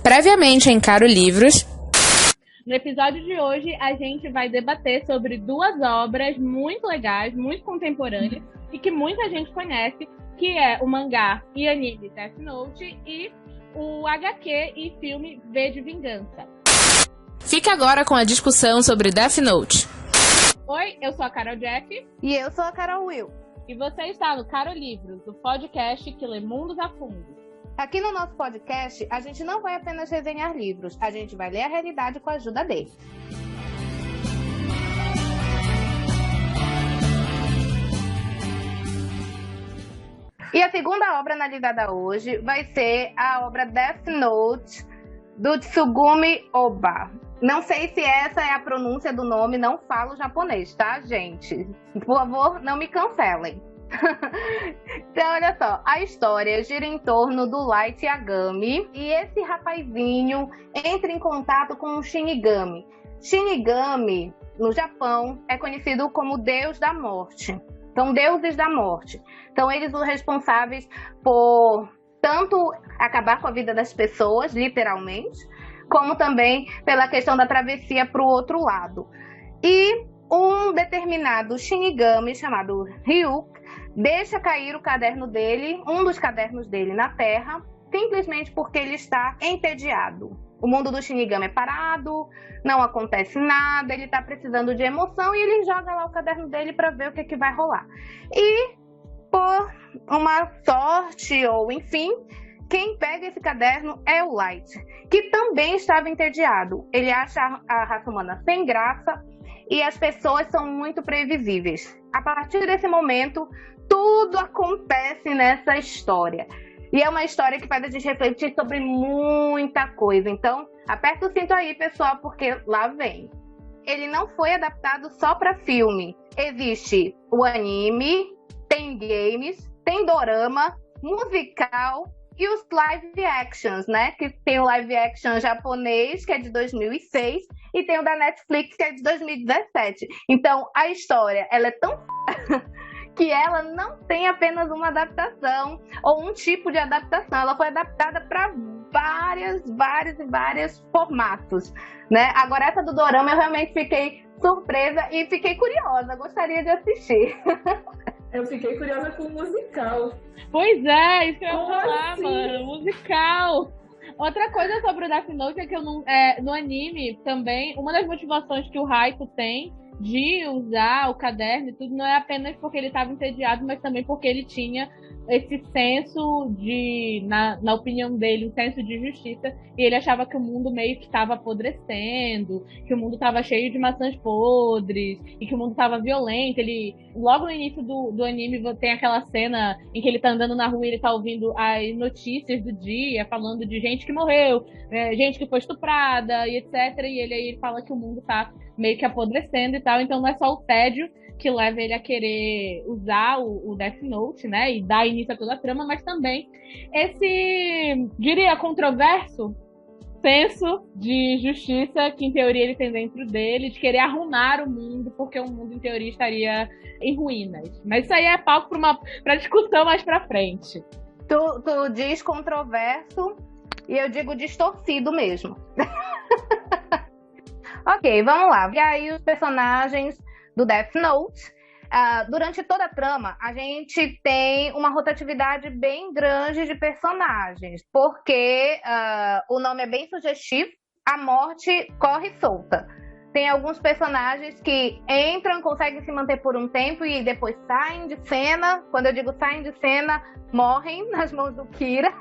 Previamente em Caro Livros. No episódio de hoje, a gente vai debater sobre duas obras muito legais, muito contemporâneas e que muita gente conhece, que é o mangá e anime Death Note e o HQ e filme V de Vingança. Fique agora com a discussão sobre Death Note. Oi, eu sou a Carol Jack. E eu sou a Carol Will. E você está no Caro Livros, o podcast que lê mundos a fundo. Aqui no nosso podcast, a gente não vai apenas resenhar livros, a gente vai ler a realidade com a ajuda deles. E a segunda obra analisada hoje vai ser a obra Death Note, do Tsugumi Ohba. Não sei se essa é a pronúncia do nome, não falo japonês, tá, gente? Por favor, não me cancelem. Então, olha só, a história gira em torno do Light Yagami e esse rapazinho entra em contato com o Shinigami. Shinigami, no Japão, é conhecido como Deus da Morte. Então, deuses da morte. Então, eles são responsáveis por tanto acabar com a vida das pessoas, literalmente, como também pela questão da travessia para o outro lado. E um determinado Shinigami chamado Ryuk deixa cair o caderno dele, um dos cadernos dele na Terra, simplesmente porque ele está entediado. O mundo do Shinigami é parado, não acontece nada, ele está precisando de emoção e ele joga lá o caderno dele para ver o que vai rolar. E, por uma sorte, ou enfim, quem pega esse caderno é o Light, que também estava entediado. Ele acha a raça humana sem graça e as pessoas são muito previsíveis. A partir desse momento, tudo acontece nessa história. E é uma história que faz a gente refletir sobre muita coisa. Então, aperta o cinto aí, pessoal, porque lá vem. Ele não foi adaptado só para filme. Existe o anime, tem games, tem dorama, musical e os live actions, né? Que tem o live action japonês, que é de 2006, e tem o da Netflix, que é de 2017. Então, a história, ela é tão que ela não tem apenas uma adaptação ou um tipo de adaptação. Ela foi adaptada para vários formatos, né? Agora, essa do dorama, eu realmente fiquei surpresa e fiquei curiosa. Gostaria de assistir. Eu fiquei curiosa com o musical. Pois é, isso que eu ia falar, assim? mano. Musical. Outra coisa sobre o Death Note é que eu não, no anime também, uma das motivações que o Raiko tem de usar o caderno e tudo não é apenas porque ele estava entediado, mas também porque ele tinha esse senso de, na opinião dele, um senso de justiça, e ele achava que o mundo meio que estava apodrecendo, que o mundo estava cheio de maçãs podres, e que o mundo estava violento. Ele, logo no início do anime, tem aquela cena em que ele tá andando na rua e ele tá ouvindo as notícias do dia, falando de gente que morreu, gente que foi estuprada, e etc, e ele fala que o mundo tá meio que apodrecendo e tal, então não é só o tédio que leva ele a querer usar o Death Note, né, e dar início a toda a trama, mas também esse, diria, controverso senso de justiça que, em teoria, ele tem dentro dele, de querer arrumar o mundo, porque o mundo, em teoria, estaria em ruínas. Mas isso aí é palco para discussão mais pra frente. Tu diz controverso e eu digo distorcido mesmo. Ok, vamos lá. E aí, os personagens do Death Note. Durante toda a trama, a gente tem uma rotatividade bem grande de personagens, porque o nome é bem sugestivo, a morte corre solta. Tem alguns personagens que entram, conseguem se manter por um tempo e depois saem de cena. Quando eu digo saem de cena, morrem nas mãos do Kira.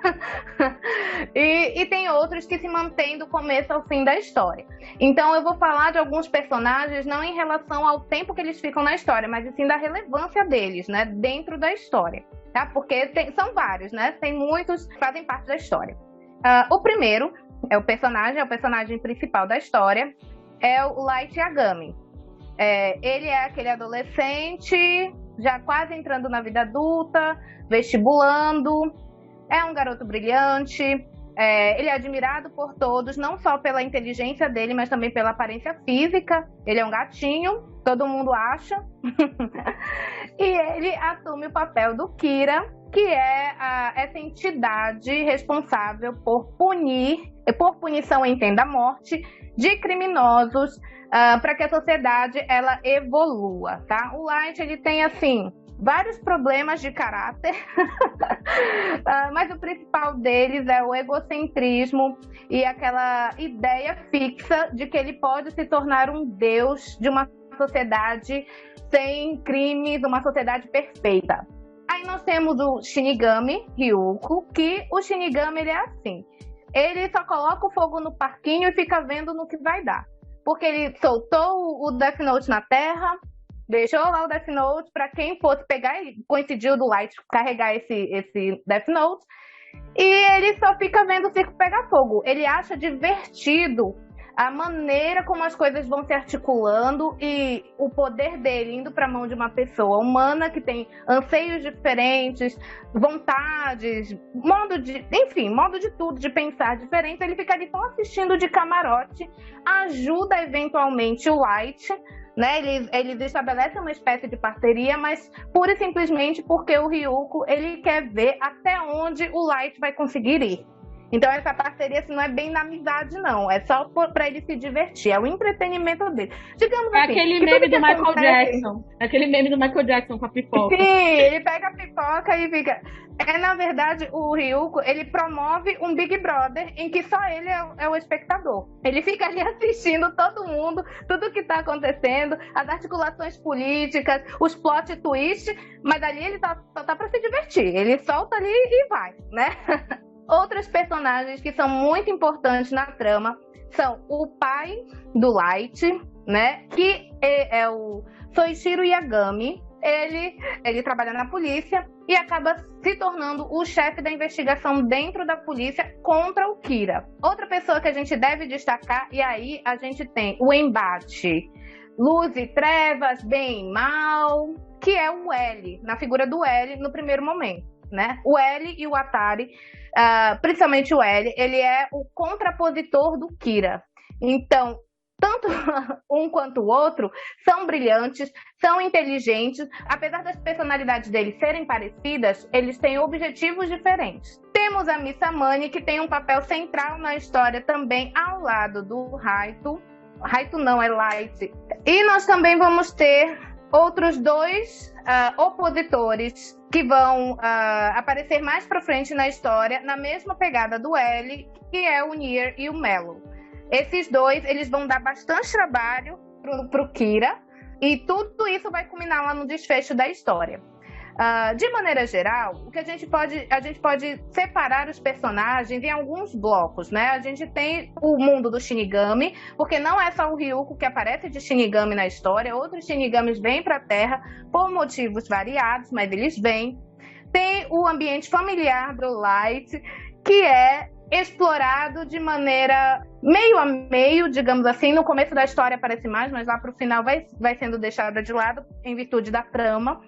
e tem outros que se mantêm do começo ao fim da história. Então eu vou falar de alguns personagens não em relação ao tempo que eles ficam na história, mas sim da relevância deles, né, dentro da história. Tá? Porque são vários, né? Tem muitos que fazem parte da história. O primeiro é o personagem principal da história, é o Light Yagami. Ele é aquele adolescente, já quase entrando na vida adulta, vestibulando, é um garoto brilhante, ele é admirado por todos, não só pela inteligência dele, mas também pela aparência física. Ele é um gatinho, todo mundo acha. E ele assume o papel do Kira, que é essa entidade responsável por punição, entenda a morte, de criminosos, para que a sociedade ela evolua, tá? O Light, ele tem, assim, vários problemas de caráter, mas o principal deles é o egocentrismo e aquela ideia fixa de que ele pode se tornar um deus de uma sociedade sem crimes, uma sociedade perfeita. Aí nós temos o Shinigami Ryuko, que o Shinigami ele é assim, ele só coloca o fogo no parquinho e fica vendo no que vai dar, porque ele soltou o Death Note na Terra, deixou lá o Death Note para quem fosse pegar, e coincidiu do Light carregar esse Death Note, e ele só fica vendo o circo pegar fogo. Ele acha divertido a maneira como as coisas vão se articulando e o poder dele indo para a mão de uma pessoa humana que tem anseios diferentes, vontades, modo de tudo, de pensar diferente. Ele fica ali só assistindo de camarote, ajuda eventualmente o Light, né? Eles estabelecem uma espécie de parceria, mas pura e simplesmente porque o Ryuko ele quer ver até onde o Light vai conseguir ir. Então essa parceria assim, não é bem na amizade, não. É só para ele se divertir. É o entretenimento dele. Digamos assim. Aquele meme do Michael Jackson. Aquele meme do Michael Jackson com a pipoca. Sim, ele pega a pipoca e fica... na verdade, o Ryuko, ele promove um Big Brother em que só ele é o espectador. Ele fica ali assistindo todo mundo, tudo que tá acontecendo, as articulações políticas, os plot twists, mas ali ele só tá pra se divertir. Ele solta ali e vai, né? Outros personagens que são muito importantes na trama são o pai do Light, né? Que é o Soichiro Yagami. Ele trabalha na polícia e acaba se tornando o chefe da investigação dentro da polícia contra o Kira. Outra pessoa que a gente deve destacar, e aí a gente tem o embate luz e trevas, bem e mal, que é o L, na figura do L no primeiro momento, né? O L e o Atari, principalmente o L, ele é o contrapositor do Kira. Então, tanto um quanto o outro são brilhantes, são inteligentes. Apesar das personalidades deles serem parecidas, eles têm objetivos diferentes. Temos a Missamane, que tem um papel central na história também ao lado do Raito. Raito não, é Light. E nós também vamos ter outros dois opositores que vão aparecer mais pra frente na história, na mesma pegada do L, que é o Nier e o Melo. Esses dois, eles vão dar bastante trabalho pro Kira, e tudo isso vai culminar lá no desfecho da história. De maneira geral, o que a gente pode separar os personagens em alguns blocos, né? A gente tem o mundo do Shinigami, porque não é só o Ryuko que aparece de Shinigami na história, outros Shinigamis vêm para a Terra por motivos variados, mas eles vêm. Tem o ambiente familiar do Light, que é explorado de maneira meio a meio, digamos assim. No começo da história aparece mais, mas lá para o final vai sendo deixada de lado em virtude da trama.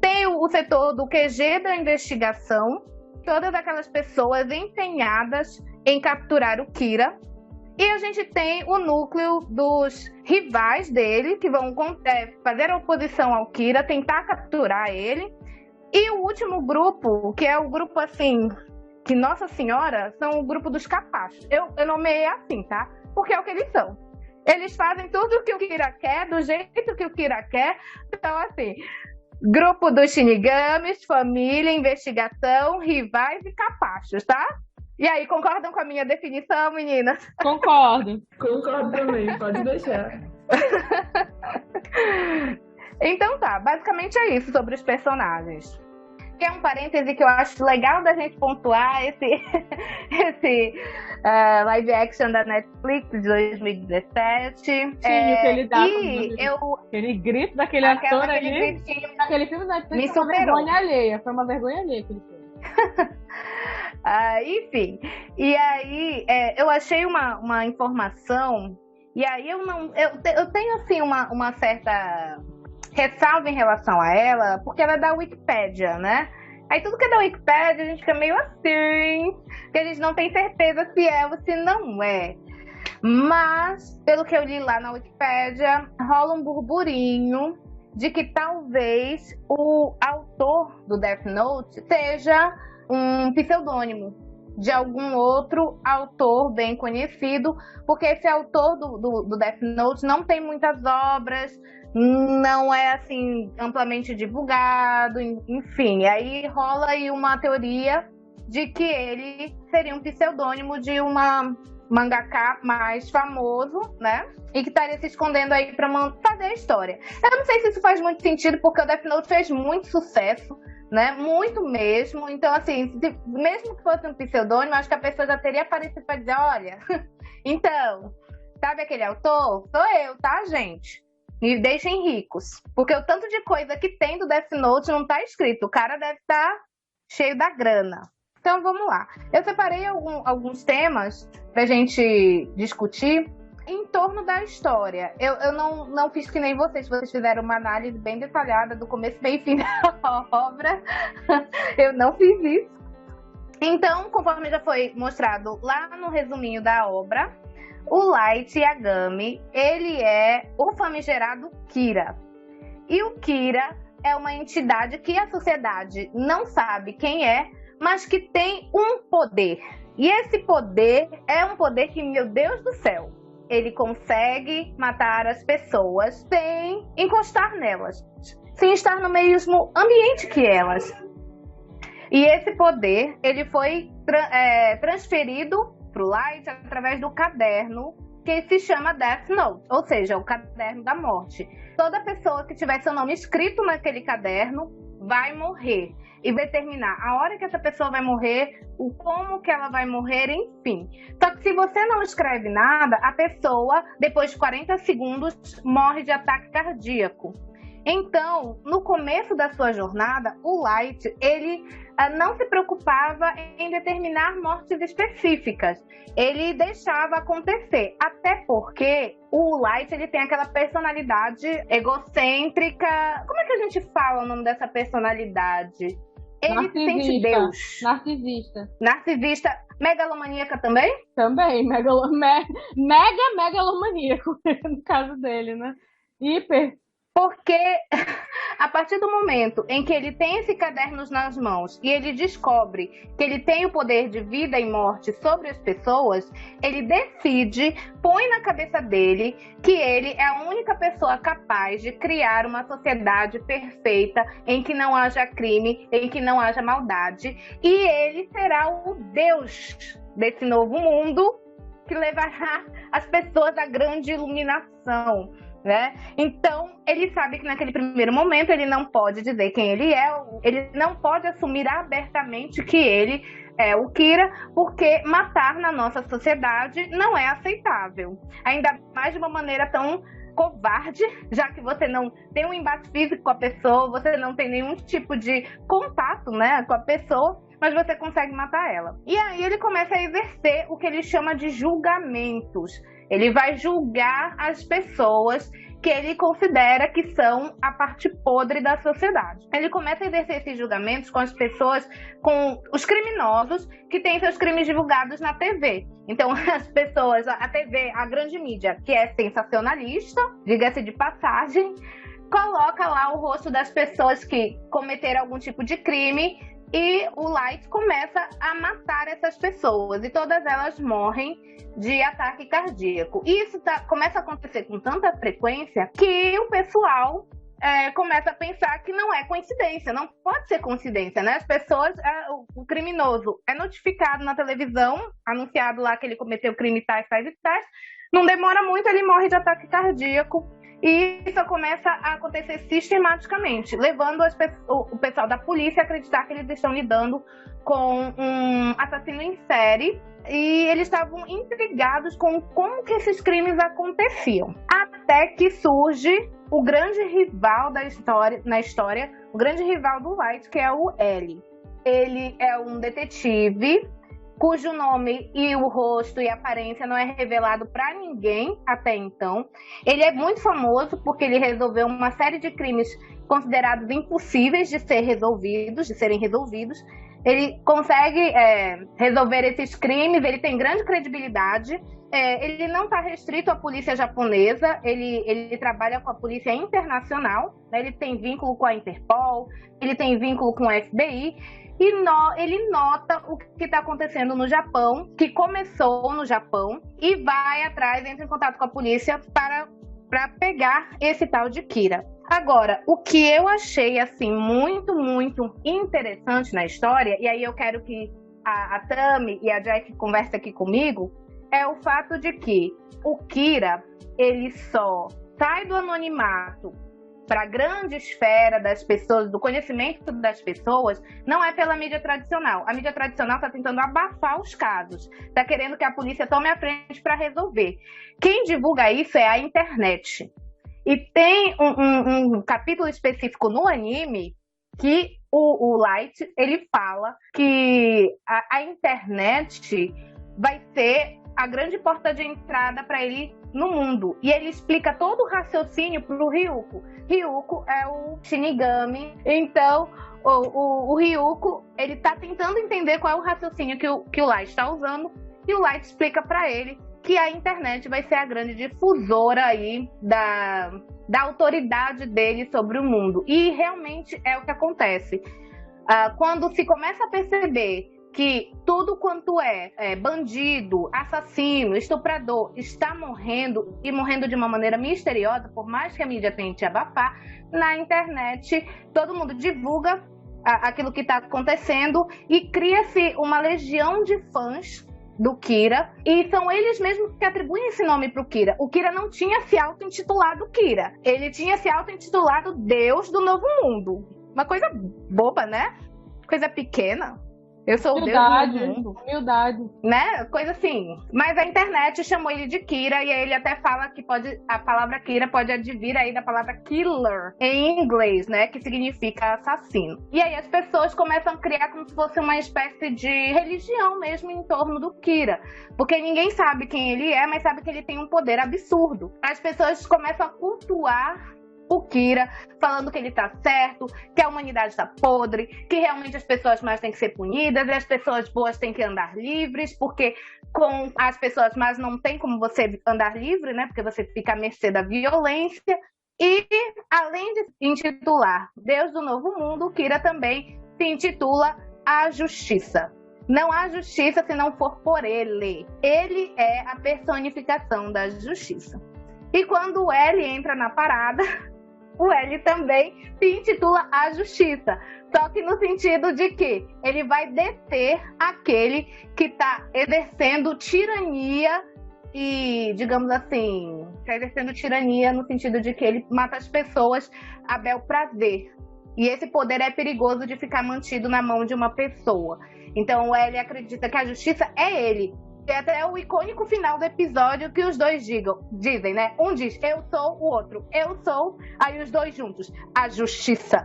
Tem o setor do QG da investigação, todas aquelas pessoas empenhadas em capturar o Kira. E a gente tem o núcleo dos rivais dele, que vão fazer oposição ao Kira, tentar capturar ele. E o último grupo, que é o grupo assim, que Nossa Senhora, são o grupo dos capachos. Eu nomeei assim, tá? Porque é o que eles são. Eles fazem tudo o que o Kira quer, do jeito que o Kira quer. Então, assim, grupo dos Shinigamis, família, investigação, rivais e capachos, tá? E aí, concordam com a minha definição, meninas? Concordo. Concordo também, pode deixar. Então tá, basicamente é isso sobre os personagens. Que é um parêntese que eu acho legal da gente pontuar esse live action da Netflix de 2017. Sim, o que ele dá. Aquele grito daquele ator ali. Aquele filme da Netflix foi uma vergonha alheia. Foi uma vergonha alheia aquele filme. Enfim, e aí eu achei uma informação, e aí eu tenho assim uma certa ressalva em relação a ela, porque ela é da Wikipédia, né? Aí tudo que é da Wikipédia a gente fica meio assim, que a gente não tem certeza se é ou se não é. Mas, pelo que eu li lá na Wikipédia, rola um burburinho de que talvez o autor do Death Note seja um pseudônimo de algum outro autor bem conhecido, porque esse autor do Death Note não tem muitas obras, não é assim amplamente divulgado, enfim, aí rola aí uma teoria de que ele seria um pseudônimo de uma mangaka mais famoso, né? E que estaria se escondendo aí para fazer a história. Eu não sei se isso faz muito sentido, porque o Death Note fez muito sucesso, né? Muito mesmo. Então, assim, mesmo que fosse um pseudônimo, acho que a pessoa já teria aparecido para dizer, olha, então, sabe aquele autor? Sou eu, tá, gente? Me deixem ricos. Porque o tanto de coisa que tem do Death Note não tá escrito. O cara deve estar cheio da grana. Então, vamos lá. Eu separei alguns temas pra gente discutir em torno da história. Eu não fiz que nem vocês fizeram uma análise bem detalhada do começo, meio e fim da obra. Eu não fiz isso. Então, conforme já foi mostrado lá no resuminho da obra, o Light Yagami, ele é o famigerado Kira. E o Kira é uma entidade que a sociedade não sabe quem é, mas que tem um poder. E esse poder é um poder que, meu Deus do céu, ele consegue matar as pessoas sem encostar nelas, sem estar no mesmo ambiente que elas. E esse poder, ele foi transferido para o Light através do caderno que se chama Death Note, ou seja, o caderno da morte. Toda pessoa que tiver seu nome escrito naquele caderno vai morrer. E determinar a hora que essa pessoa vai morrer, o como que ela vai morrer, enfim. Só que se você não escreve nada, a pessoa, depois de 40 segundos, morre de ataque cardíaco. Então, no começo da sua jornada, o Light, ele não se preocupava em determinar mortes específicas. Ele deixava acontecer, até porque o Light, ele tem aquela personalidade egocêntrica. Como é que a gente fala o nome dessa personalidade? Ele se sente Deus. Narcisista. Megalomaníaca também? Também, mega megalomaníaco, no caso dele, né? Hiper. Porque a partir do momento em que ele tem esse caderno nas mãos e ele descobre que ele tem o poder de vida e morte sobre as pessoas, ele decide, põe na cabeça dele que ele é a única pessoa capaz de criar uma sociedade perfeita em que não haja crime, em que não haja maldade, e ele será o Deus desse novo mundo que levará as pessoas à grande iluminação. Né? Então, ele sabe que naquele primeiro momento ele não pode dizer quem ele é, ele não pode assumir abertamente que ele é o Kira, porque matar na nossa sociedade não é aceitável. Ainda mais de uma maneira tão covarde, já que você não tem um embate físico com a pessoa, você não tem nenhum tipo de contato, né, com a pessoa, mas você consegue matar ela. E aí ele começa a exercer o que ele chama de julgamentos. Ele vai julgar as pessoas que ele considera que são a parte podre da sociedade. Ele começa a exercer esses julgamentos com as pessoas, com os criminosos que têm seus crimes divulgados na TV. Então, as pessoas, a TV, a grande mídia, que é sensacionalista, diga-se de passagem, coloca lá o rosto das pessoas que cometeram algum tipo de crime e o Light começa a matar essas pessoas e todas elas morrem de ataque cardíaco. E isso começa a acontecer com tanta frequência que o pessoal começa a pensar que não é coincidência, não pode ser coincidência, né? As pessoas, o criminoso é notificado na televisão, anunciado lá que ele cometeu crime tais, não demora muito, ele morre de ataque cardíaco. E isso começa a acontecer sistematicamente, levando o pessoal da polícia a acreditar que eles estão lidando com um assassino em série. E eles estavam intrigados com como que esses crimes aconteciam. Até que surge o grande rival na história, o grande rival do Light, que é o L. Ele é um detetive cujo nome e o rosto e a aparência não é revelado para ninguém até então. Ele é muito famoso porque ele resolveu uma série de crimes considerados impossíveis de serem resolvidos. Ele consegue resolver esses crimes, ele tem grande credibilidade. Ele não está restrito à polícia japonesa, ele trabalha com a polícia internacional, né? Ele tem vínculo com a Interpol, ele tem vínculo com o FBI, e ele nota o que está acontecendo no Japão, que começou no Japão, e vai atrás, entra em contato com a polícia para pegar esse tal de Kira. Agora, o que eu achei assim muito, muito interessante na história, e aí eu quero que a Tami e a Jack conversem aqui comigo, é o fato de que o Kira, ele só sai do anonimato para a grande esfera das pessoas, do conhecimento das pessoas, não é pela mídia tradicional. A mídia tradicional está tentando abafar os casos, está querendo que a polícia tome a frente para resolver. Quem divulga isso é a internet. E tem um capítulo específico no anime que o Light, ele fala que a internet vai ser a grande porta de entrada para ele no mundo. E ele explica todo o raciocínio pro Ryuko. Ryuko é o Shinigami. Então, o Ryuko, ele tá tentando entender qual é o raciocínio que o Light está usando. E o Light explica para ele que a internet vai ser a grande difusora aí da autoridade dele sobre o mundo. E realmente é o que acontece. Quando se começa a perceber que tudo quanto é bandido, assassino, estuprador está morrendo, e morrendo de uma maneira misteriosa, por mais que a mídia tente abafar, na internet todo mundo divulga aquilo que está acontecendo e cria-se uma legião de fãs do Kira, e são eles mesmos que atribuem esse nome para o Kira. O Kira não tinha se auto-intitulado Kira, ele tinha se auto-intitulado Deus do Novo Mundo. Uma coisa boba, né? Coisa pequena. Eu sou humildade, o Deus do mundo. Humildade. Né? Coisa assim. Mas a internet chamou ele de Kira, e aí ele até fala que a palavra Kira pode advir aí da palavra killer, em inglês, né? Que significa assassino. E aí as pessoas começam a criar como se fosse uma espécie de religião mesmo em torno do Kira. Porque ninguém sabe quem ele é, mas sabe que ele tem um poder absurdo. As pessoas começam a cultuar o Kira, falando que ele tá certo, que a humanidade tá podre, que realmente as pessoas más têm que ser punidas e as pessoas boas têm que andar livres, porque com as pessoas más não tem como você andar livre, né? Porque você fica à mercê da violência. E além de se intitular Deus do Novo Mundo, o Kira também se intitula a Justiça. Não há justiça se não for por ele. Ele é a personificação da justiça. E quando o L entra na parada, o L também se intitula a Justiça. Só que no sentido de que ele vai deter aquele que está exercendo tirania e, digamos assim, está exercendo tirania no sentido de que ele mata as pessoas a bel prazer. E esse poder é perigoso de ficar mantido na mão de uma pessoa. Então o L acredita que a justiça é ele. Tem até o icônico final do episódio que os dois dizem, né? Um diz, eu sou, o outro, eu sou, aí os dois juntos, a justiça.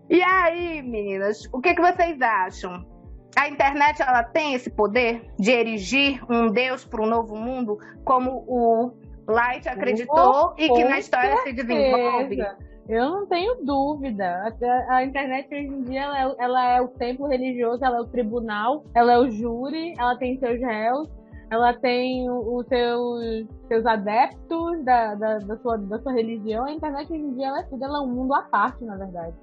E aí, meninas, o que vocês acham? A internet, ela tem esse poder de erigir um Deus para um novo mundo, como o Light acreditou e que na história se desenvolve? Eu não tenho dúvida. A internet hoje em dia ela é o templo religioso, ela é o tribunal, ela é o júri, ela tem seus réus, ela tem os seus adeptos da sua religião. A internet hoje em dia ela é tudo, ela é um mundo à parte, na verdade.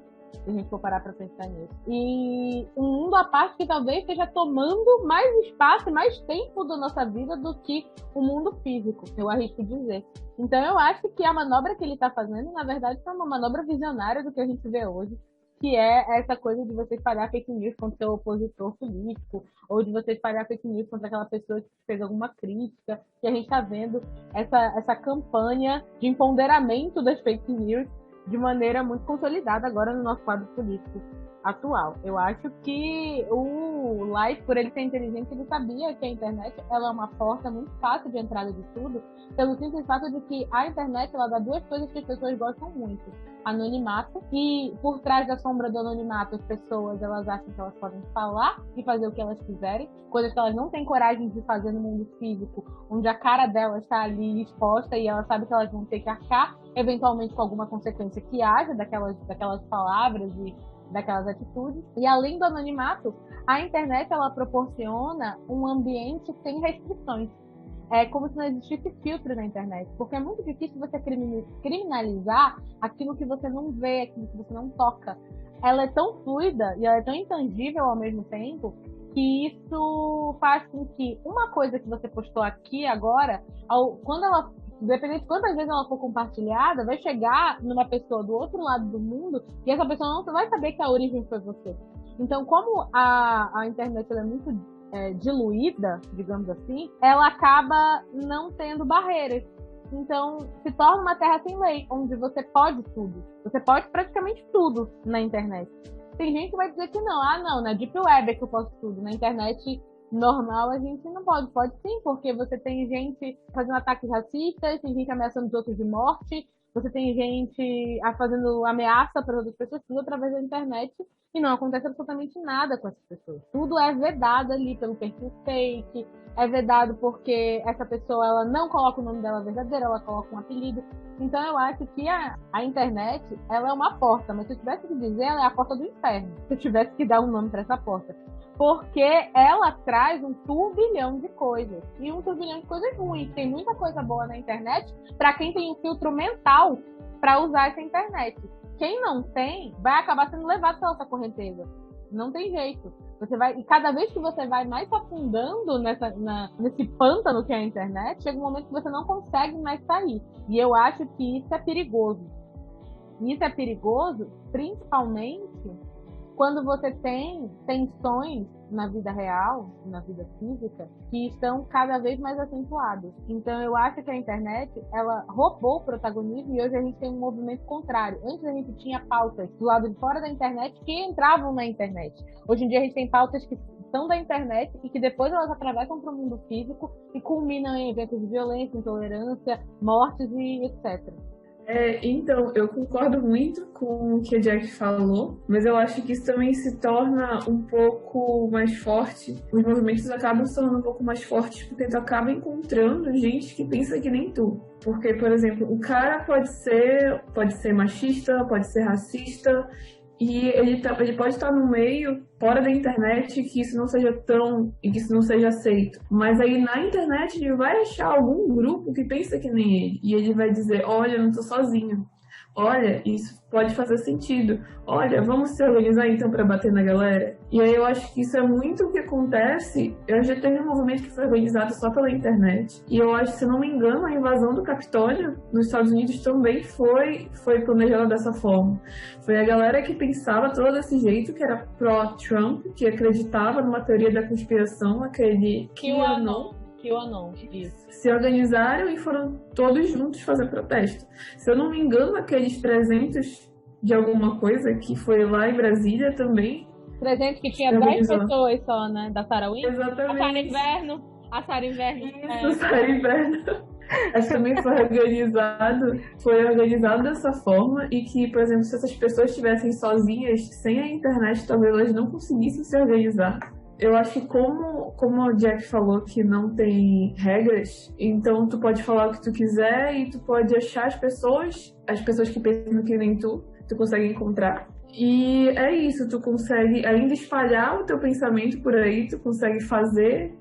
Se a gente for parar pra pensar nisso. E um mundo à parte que talvez esteja tomando mais espaço e mais tempo da nossa vida do que o mundo físico, eu arrisco dizer. Então eu acho que a manobra que ele está fazendo, na verdade, é uma manobra visionária do que a gente vê hoje, que é essa coisa de você espalhar fake news contra o seu opositor político, ou de você espalhar fake news contra aquela pessoa que fez alguma crítica, e a gente está vendo essa campanha de empoderamento das fake news de maneira muito consolidada agora no nosso quadro político atual. Eu acho que o Light, por ele ser inteligente, ele sabia que a internet ela é uma porta muito fácil de entrada de tudo, pelo simples fato de que a internet ela dá duas coisas que as pessoas gostam muito: anonimato, e por trás da sombra do anonimato as pessoas elas acham que elas podem falar e fazer o que elas quiserem, coisas que elas não têm coragem de fazer no mundo físico, onde a cara delas está ali exposta e elas sabem que elas vão ter que arcar eventualmente com alguma consequência que haja daquelas palavras daquelas atitudes. E além do anonimato, a internet ela proporciona um ambiente sem restrições. É como se não existisse filtro na internet, porque é muito difícil você criminalizar aquilo que você não vê, aquilo que você não toca. Ela é tão fluida e ela é tão intangível ao mesmo tempo que isso faz com que uma coisa que você postou aqui agora, quando ela, dependendo de quantas vezes ela for compartilhada, vai chegar numa pessoa do outro lado do mundo e essa pessoa não vai saber que a origem foi você. Então, como a internet ela é muito diluída, digamos assim, ela acaba não tendo barreiras. Então, se torna uma terra sem lei, onde você pode tudo. Você pode praticamente tudo na internet. Tem gente que vai dizer que não, na Deep Web é que eu posso tudo. Na internet normal a gente não pode. Pode sim, porque você tem gente fazendo ataques racistas, tem gente ameaçando os outros de morte, você tem gente fazendo ameaça para outras pessoas, tudo através da internet, e não acontece absolutamente nada com essas pessoas. Tudo é vedado ali pelo perfil fake, é vedado porque essa pessoa ela não coloca o nome dela verdadeiro, ela coloca um apelido. Então eu acho que a internet ela é uma porta, mas se eu tivesse que dizer, ela é a porta do inferno, se eu tivesse que dar um nome para essa porta. Porque ela traz um turbilhão de coisas. E um turbilhão de coisas ruins. Tem muita coisa boa na internet para quem tem um filtro mental para usar essa internet. Quem não tem, vai acabar sendo levado pela essa correnteza. Não tem jeito. E cada vez que você vai mais afundando nesse pântano que é a internet, chega um momento que você não consegue mais sair. E eu acho que isso é perigoso. E isso é perigoso, principalmente quando você tem tensões na vida real, na vida física, que estão cada vez mais acentuadas. Então eu acho que a internet, ela roubou o protagonismo e hoje a gente tem um movimento contrário. Antes a gente tinha pautas do lado de fora da internet que entravam na internet. Hoje em dia a gente tem pautas que são da internet e que depois elas atravessam para o mundo físico e culminam em eventos de violência, intolerância, mortes e etc. Então, eu concordo muito com o que a Jack falou, mas eu acho que isso também se torna um pouco mais forte. Os movimentos acabam se tornando um pouco mais fortes porque tu acaba encontrando gente que pensa que nem tu. Porque, por exemplo, o cara pode ser machista, pode ser racista, e ele pode estar no meio, fora da internet, que isso não seja e que isso não seja aceito. Mas aí na internet ele vai achar algum grupo que pensa que nem ele. E ele vai dizer, olha, eu não tô sozinho. Olha, isso pode fazer sentido. Olha, vamos se organizar então para bater na galera? E aí eu acho que isso é muito o que acontece. Eu já teve um movimento que foi organizado só pela internet. E eu acho, se não me engano, a invasão do Capitólio nos Estados Unidos também foi planejada dessa forma. Foi a galera que pensava todo desse jeito, que era pró-Trump, que acreditava numa teoria da conspiração, aquele QAnon, isso. Se organizaram e foram todos juntos fazer protesto. Se eu não me engano, aqueles 300 de alguma coisa que foi lá em Brasília também. 300 que tinha 10 pessoas só, né? Da Sarah Winter. Exatamente. A Sarah Inverno. Isso, Sarah Inverno. Acho que também foi organizado dessa forma e que, por exemplo, se essas pessoas estivessem sozinhas, sem a internet, talvez elas não conseguissem se organizar. Eu acho que como o Jack falou que não tem regras, então tu pode falar o que tu quiser e tu pode achar as pessoas que pensam que nem tu consegue encontrar. E é isso, tu consegue ainda espalhar o teu pensamento por aí, tu consegue fazer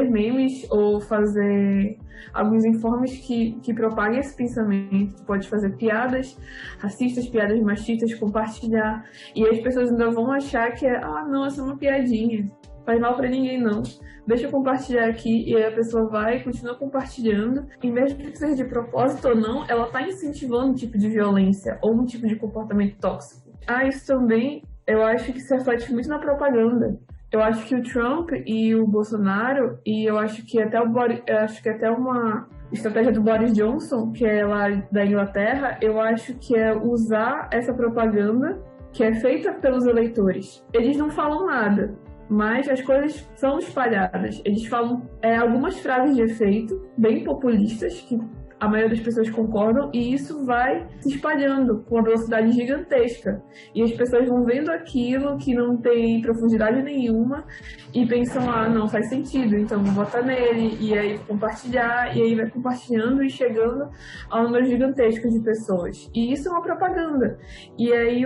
memes ou fazer alguns informes que propaguem esse pensamento. Tu pode fazer piadas racistas, piadas machistas, compartilhar. E as pessoas ainda vão achar que não, essa é uma piadinha. Faz mal pra ninguém, não. Deixa eu compartilhar aqui. E aí a pessoa vai e continua compartilhando. E mesmo que seja de propósito ou não, ela tá incentivando um tipo de violência ou um tipo de comportamento tóxico. Isso também, eu acho que se reflete muito na propaganda. Eu acho que o Trump e o Bolsonaro, e eu acho que até uma estratégia do Boris Johnson, que é lá da Inglaterra, eu acho que é usar essa propaganda que é feita pelos eleitores. Eles não falam nada, mas as coisas são espalhadas. Eles falam algumas frases de efeito, bem populistas, que a maioria das pessoas concordam, e isso vai se espalhando com uma velocidade gigantesca. E as pessoas vão vendo aquilo que não tem profundidade nenhuma e pensam, não faz sentido, então vou votar nele, e aí compartilhar, e aí vai compartilhando e chegando a um número gigantesco de pessoas. E isso é uma propaganda. E aí,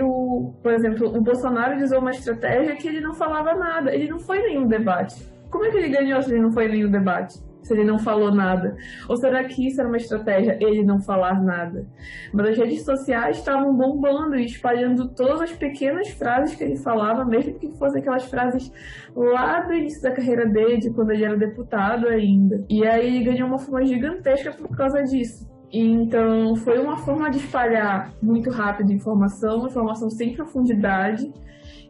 por exemplo, o Bolsonaro usou uma estratégia que ele não falava nada, ele não foi em nenhum debate. Como é que ele ganhou se ele não foi em nenhum debate? Se ele não falou nada? Ou será que isso era uma estratégia, ele não falar nada? Mas as redes sociais estavam bombando e espalhando todas as pequenas frases que ele falava, mesmo que fossem aquelas frases lá do início da carreira dele, de quando ele era deputado ainda. E aí ele ganhou uma forma gigantesca por causa disso. Então foi uma forma de espalhar muito rápido informação sem profundidade,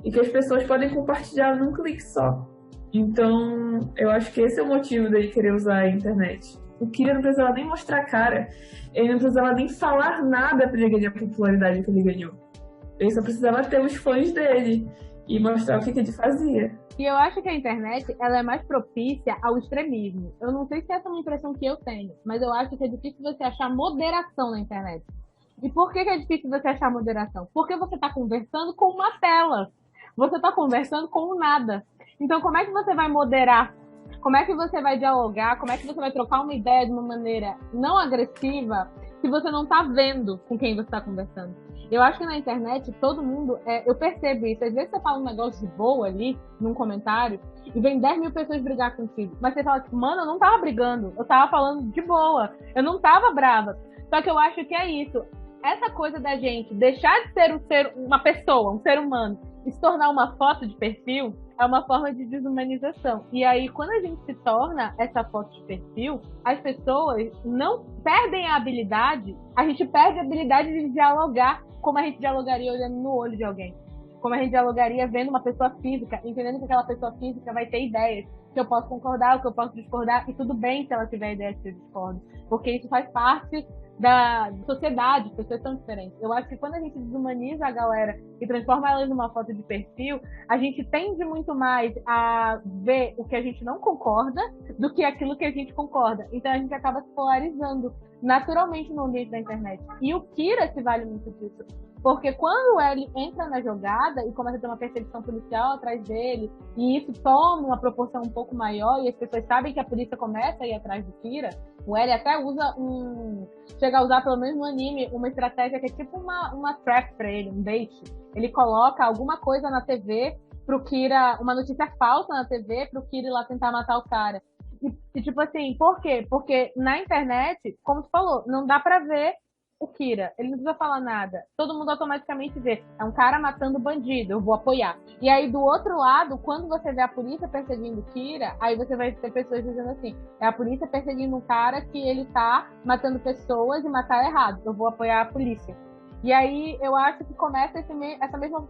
e que as pessoas podem compartilhar num clique só. Então, eu acho que esse é o motivo dele querer usar a internet. O Kira não precisava nem mostrar a cara, ele não precisava nem falar nada para ele ganhar a popularidade que ele ganhou. Ele só precisava ter os fãs dele e mostrar o que ele fazia. E eu acho que a internet, ela é mais propícia ao extremismo. Eu não sei se essa é uma impressão que eu tenho, mas eu acho que é difícil você achar moderação na internet. E por que é difícil você achar moderação? Porque você está conversando com uma tela. Você está conversando com o nada. Então, como é que você vai moderar? Como é que você vai dialogar? Como é que você vai trocar uma ideia de uma maneira não agressiva se você não está vendo com quem você está conversando? Eu acho que na internet, todo mundo... eu percebo isso. Às vezes você fala um negócio de boa ali, num comentário, e vem 10 mil pessoas brigar contigo. Mas você fala, mano, eu não tava brigando. Eu tava falando de boa. Eu não tava brava. Só que eu acho que é isso. Essa coisa da gente deixar de ser uma pessoa, um ser humano, e se tornar uma foto de perfil, é uma forma de desumanização. E aí, quando a gente se torna essa foto de perfil, as pessoas não perdem a habilidade, a gente perde a habilidade de dialogar como a gente dialogaria olhando no olho de alguém. Como a gente dialogaria vendo uma pessoa física, entendendo que aquela pessoa física vai ter ideias, que eu posso concordar, que eu posso discordar, e tudo bem se ela tiver ideias que eu discordo, porque isso faz parte da sociedade, pessoas são diferentes. Eu acho que quando a gente desumaniza a galera e transforma elas numa foto de perfil, a gente tende muito mais a ver o que a gente não concorda do que aquilo que a gente concorda. Então a gente acaba se polarizando naturalmente no ambiente da internet. E o Kira se vale muito disso. Porque quando ele entra na jogada e começa a ter uma perseguição policial atrás dele, e isso toma uma proporção um pouco maior, e as pessoas sabem que a polícia começa a ir atrás do Kira, o L até usa chega a usar, pelo menos no anime, uma estratégia que é tipo uma trap pra ele, um bait. Ele coloca alguma coisa na TV pro Kira, uma notícia falsa na TV pro Kira ir lá tentar matar o cara. E tipo assim, por quê? Porque na internet, como tu falou, não dá pra ver o Kira, ele não precisa falar nada. Todo mundo automaticamente vê. É um cara matando bandido, eu vou apoiar. E aí, do outro lado, quando você vê a polícia perseguindo o Kira, aí você vai ter pessoas dizendo assim, é a polícia perseguindo um cara que ele tá matando pessoas e matar errado. Eu vou apoiar a polícia. E aí, eu acho que começa essa mesma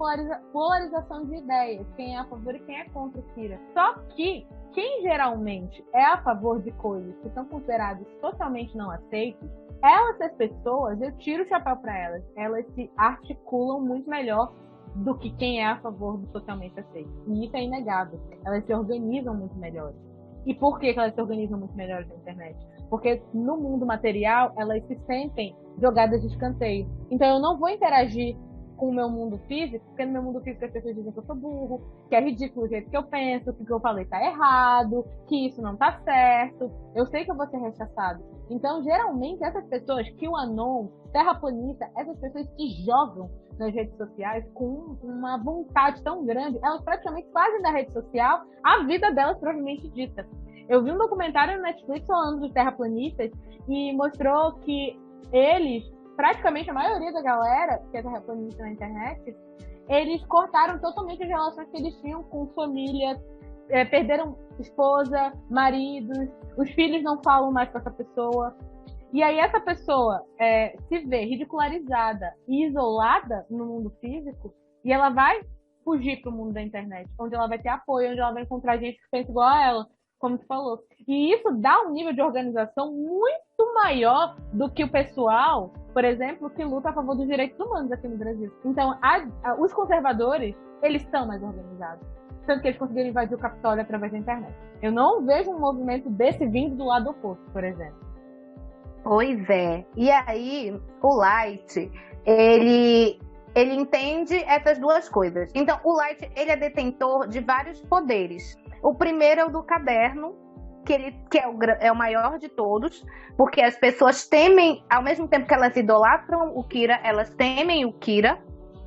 polarização de ideias. Quem é a favor e quem é contra o Kira. Só que quem geralmente é a favor de coisas que são consideradas totalmente não aceitas, essas pessoas, eu tiro o chapéu para elas. Elas se articulam muito melhor do que quem é a favor do socialmente aceito. E isso é inegável. Elas se organizam muito melhor. E por que elas se organizam muito melhor na internet? Porque no mundo material, elas se sentem jogadas de escanteio. Então eu não vou interagir com o meu mundo físico, porque no meu mundo físico as pessoas dizem que eu sou burro, que é ridículo o jeito que eu penso, que o que eu falei tá errado, que isso não tá certo. Eu sei que eu vou ser rechaçado. Então, geralmente, essas pessoas, QAnon, terraplanista, essas pessoas se jogam nas redes sociais com uma vontade tão grande, elas praticamente fazem da rede social a vida delas propriamente dita. Eu vi um documentário no Netflix falando dos terraplanistas e mostrou que eles, praticamente a maioria da galera que é terraplanista na internet, eles cortaram totalmente as relações que eles tinham com família, perderam esposa, maridos, os filhos não falam mais com essa pessoa. E aí essa pessoa se vê ridicularizada e isolada no mundo físico, e ela vai fugir para o mundo da internet, onde ela vai ter apoio, onde ela vai encontrar gente que pensa igual a ela, como tu falou. E isso dá um nível de organização muito maior do que o pessoal, por exemplo, que luta a favor dos direitos humanos aqui no Brasil. Então, os conservadores, eles estão mais organizados. Tanto que eles conseguiram invadir o Capitólio através da internet. Eu não vejo um movimento desse vindo do lado oposto, por exemplo. Pois é. E aí, o Light, ele entende essas duas coisas. Então, o Light, ele é detentor de vários poderes. O primeiro é o do caderno, que é o maior de todos, porque as pessoas temem, ao mesmo tempo que elas idolatram o Kira, elas temem o Kira.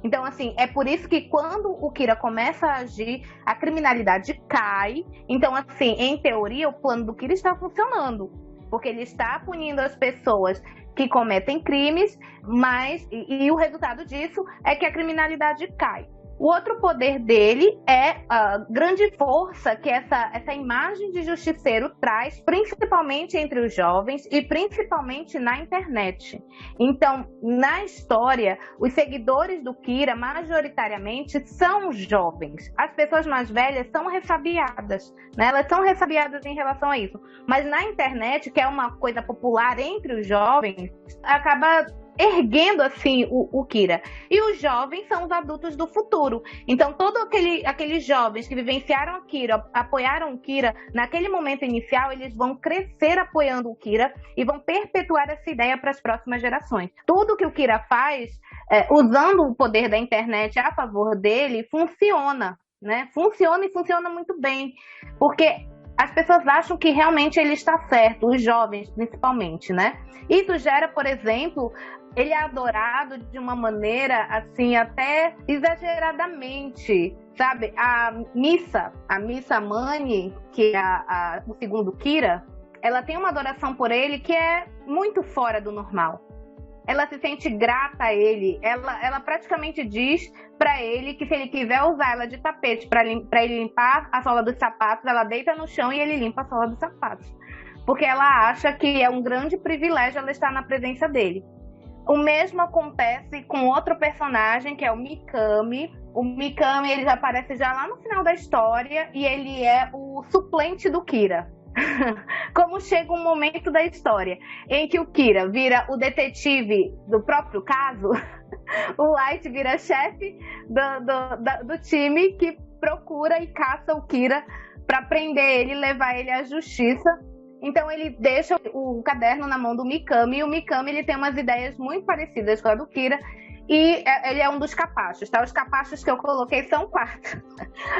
Então, assim, é por isso que quando o Kira começa a agir, a criminalidade cai. Então, assim, em teoria, o plano do Kira está funcionando, porque ele está punindo as pessoas que cometem crimes, mas e o resultado disso é que a criminalidade cai. O outro poder dele é a grande força que essa imagem de justiceiro traz, principalmente entre os jovens e principalmente na internet. Então, na história, os seguidores do Kira, majoritariamente, são jovens. As pessoas mais velhas são ressabiadas, né? Elas são ressabiadas em relação a isso. Mas na internet, que é uma coisa popular entre os jovens, acaba erguendo assim o Kira. E os jovens são os adultos do futuro. Então, todos aqueles jovens que vivenciaram o Kira, apoiaram o Kira, naquele momento inicial, eles vão crescer apoiando o Kira e vão perpetuar essa ideia para as próximas gerações. Tudo que o Kira faz, usando o poder da internet a favor dele, funciona, né? Funciona e funciona muito bem. Porque as pessoas acham que realmente ele está certo, os jovens principalmente, né? Isso gera, por exemplo, ele é adorado de uma maneira, assim, até exageradamente, sabe? A Missa Mani, que é o segundo Kira, ela tem uma adoração por ele que é muito fora do normal. Ela se sente grata a ele, ela praticamente diz para ele que se ele quiser usar ela de tapete para ele limpar a sola dos sapatos, ela deita no chão e ele limpa a sola dos sapatos. Porque ela acha que é um grande privilégio ela estar na presença dele. O mesmo acontece com outro personagem, que é o Mikami. O Mikami, ele aparece já lá no final da história e ele é o suplente do Kira. Como chega um momento da história em que o Kira vira o detetive do próprio caso, o Light vira chefe do time que procura e caça o Kira para prender ele e levar ele à justiça. Então ele deixa o caderno na mão do Mikami, e o Mikami ele tem umas ideias muito parecidas com a do Kira, e ele é um dos capachos, tá? Os capachos que eu coloquei são 4.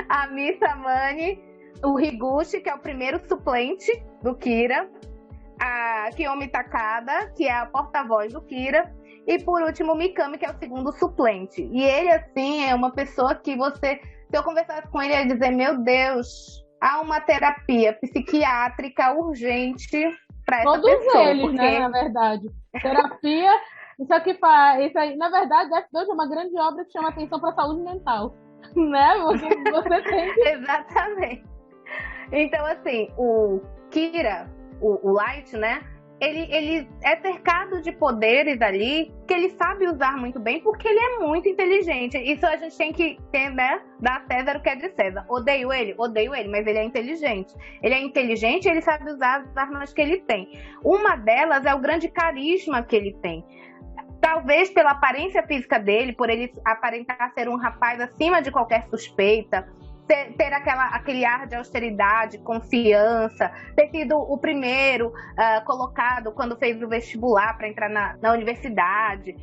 A Missa Mani, o Higuchi, que é o primeiro suplente do Kira, a Kiyomi Takada, que é a porta-voz do Kira, e por último o Mikami, que é o segundo suplente. E ele, assim, é uma pessoa que se eu conversasse com ele, ele ia dizer, meu Deus, há uma terapia psiquiátrica urgente para essa pessoa. Todos eles, né, na verdade. Terapia, isso aqui faz. Isso aí, na verdade, Death Note é uma grande obra que chama atenção para a saúde mental. Né? Porque você tem que. Exatamente. Então, assim, o Kira, o Light, né? Ele é cercado de poderes ali que ele sabe usar muito bem porque ele é muito inteligente. Isso a gente tem que ter, né? Dar a César o que é de César. Odeio ele, mas ele é inteligente. Ele é inteligente e ele sabe usar as armas que ele tem. Uma delas é o grande carisma que ele tem. Talvez pela aparência física dele, por ele aparentar ser um rapaz acima de qualquer suspeita, ter aquele ar de austeridade, confiança, ter sido o primeiro colocado quando fez o vestibular para entrar na universidade,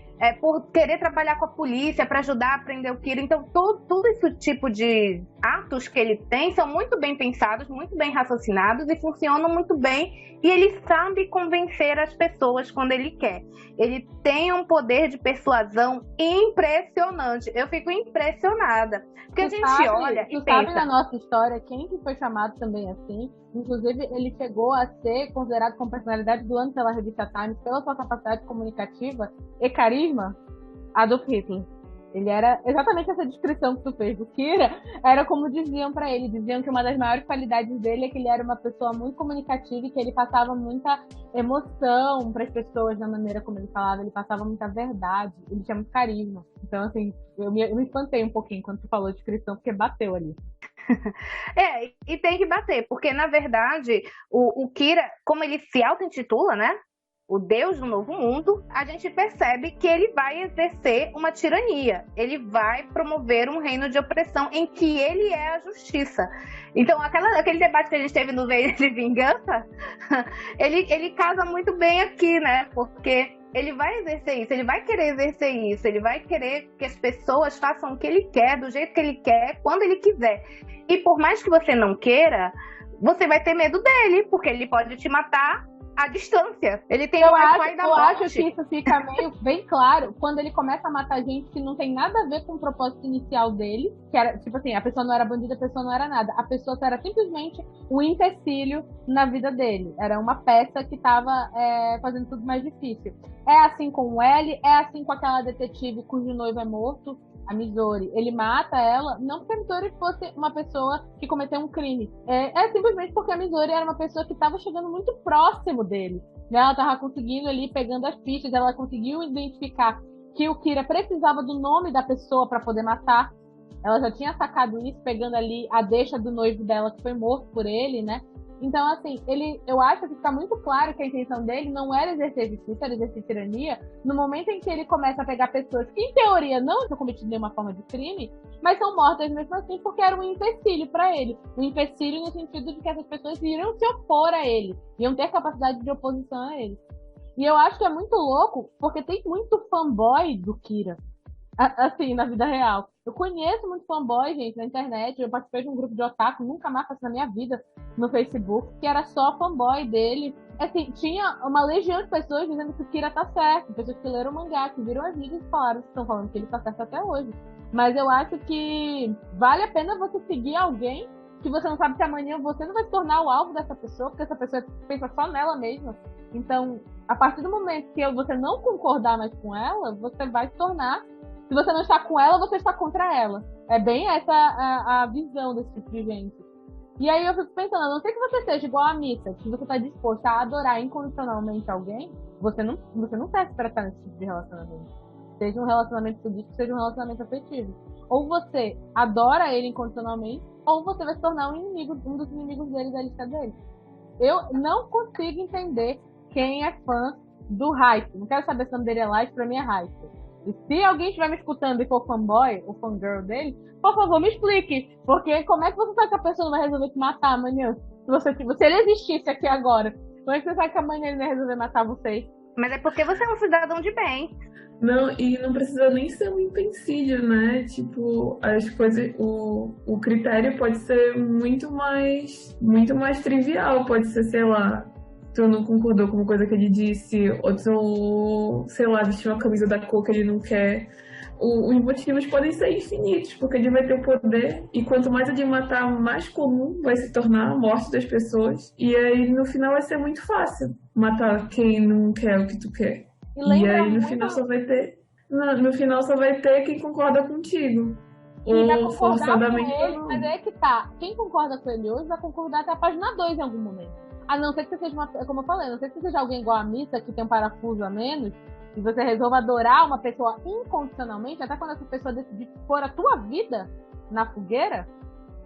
por querer trabalhar com a polícia para ajudar a prender o Kira. Então, todo esse tipo de atos que ele tem são muito bem pensados, muito bem raciocinados e funcionam muito bem. E ele sabe convencer as pessoas quando ele quer. Ele tem um poder de persuasão impressionante. Eu fico impressionada. Porque a gente olha e pensa... sabe na nossa história quem que foi chamado também assim? Inclusive, ele chegou a ser considerado como personalidade do ano pela revista Times pela sua capacidade comunicativa e carisma, Adolf Hitler. Ele era exatamente essa descrição que tu fez do Kira, era como diziam pra ele. Diziam que uma das maiores qualidades dele é que ele era uma pessoa muito comunicativa e que ele passava muita emoção pras pessoas na maneira como ele falava. Ele passava muita verdade, ele tinha muito carisma. Então, assim, eu me espantei um pouquinho quando tu falou descrição, porque bateu ali. E tem que bater, porque na verdade o Kira, como ele se auto-intitula, né? o Deus do Novo Mundo, a gente percebe que ele vai exercer uma tirania. Ele vai promover um reino de opressão em que ele é a justiça. Então, aquele debate que a gente teve no V de Vingança, ele casa muito bem aqui, né? Porque ele vai exercer isso, ele vai querer exercer isso, ele vai querer que as pessoas façam o que ele quer, do jeito que ele quer, quando ele quiser. E por mais que você não queira, você vai ter medo dele, porque ele pode te matar à distância. Ele tem o Wi-Fi da morte. Eu acho que isso fica meio bem claro quando ele começa a matar gente que não tem nada a ver com o propósito inicial dele, que era, tipo assim, a pessoa não era bandida, a pessoa não era nada. A pessoa era simplesmente um empecilho na vida dele. Era uma peça que tava fazendo tudo mais difícil. É assim com o L, é assim com aquela detetive cujo noivo é morto, a Missouri. Ele mata ela, não porque a Missouri fosse uma pessoa que cometeu um crime. É simplesmente porque a Missouri era uma pessoa que estava chegando muito próximo dele. Né? Ela estava conseguindo ali, pegando as fichas, ela conseguiu identificar que o Kira precisava do nome da pessoa para poder matar. Ela já tinha sacado isso, pegando ali a deixa do noivo dela, que foi morto por ele, né? Então, assim, eu acho que fica muito claro que a intenção dele não era exercer justiça, era exercer tirania, no momento em que ele começa a pegar pessoas que, em teoria, não tinham cometido nenhuma forma de crime, mas são mortas mesmo assim porque era um empecilho para ele. Um empecilho no sentido de que essas pessoas iriam se opor a ele, iam ter capacidade de oposição a ele. E eu acho que é muito louco, porque tem muito fanboy do Kira, assim, na vida real. Eu conheço muito fanboy, gente, na internet. Eu participei de um grupo de otaku, nunca mais passei na minha vida, no Facebook, que era só fanboy dele. Assim, tinha uma legião de pessoas dizendo que o Kira tá certo. Pessoas que leram o mangá, que viram as vídeos e falaram que estão falando que ele tá certo até hoje. Mas eu acho que vale a pena você seguir alguém que você não sabe se amanhã você não vai se tornar o alvo dessa pessoa, porque essa pessoa pensa só nela mesma. Então, a partir do momento que você não concordar mais com ela, você vai se tornar... Se você não está com ela, você está contra ela. É bem essa a visão desse tipo de gente. E aí eu fico pensando, a não ser que você seja igual a Missa, que você está disposto a adorar incondicionalmente alguém, você não serve para estar nesse tipo de relacionamento. Seja um relacionamento político, seja um relacionamento afetivo. Ou você adora ele incondicionalmente, ou você vai se tornar um dos inimigos dele da lista dele. Eu não consigo entender quem é fã do Hype. Não quero saber se o nome dele é Light, pra mim é Hype. E se alguém estiver me escutando e for fanboy ou fangirl dele, por favor, me explique. Porque como é que você sabe que a pessoa não vai resolver te matar amanhã? Se ele existisse aqui agora, como é que você sabe que amanhã ele vai resolver matar vocês? Mas é porque você é um cidadão de bem. Não, e não precisa nem ser um empecilho, né? Tipo, as coisas, o critério pode ser muito mais trivial. Pode ser, sei lá, tu não concordou com uma coisa que ele disse, ou tu, sei lá, vestiu uma camisa da cor que ele não quer. Os motivos podem ser infinitos, porque ele vai ter o poder, e quanto mais ele matar, mais comum vai se tornar a morte das pessoas. E aí, no final, vai ser muito fácil matar quem não quer o que tu quer. E aí, no final, só vai ter... No final, só vai ter quem concorda contigo. E vai concordar com ele, mas é que tá. Quem concorda com ele hoje vai concordar até a página 2 em algum momento. A não ser que você seja como eu falei, a não ser que você seja alguém igual a Missa, que tem um parafuso a menos, e você resolva adorar uma pessoa incondicionalmente, até quando essa pessoa decidir pôr a tua vida na fogueira,